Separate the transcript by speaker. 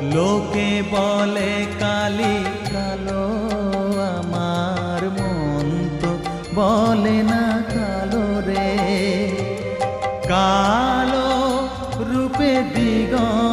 Speaker 1: লোকে বলে কালি কালো, আমার মন তো বলে না কালো রে। কালো রূপে দিগন্ত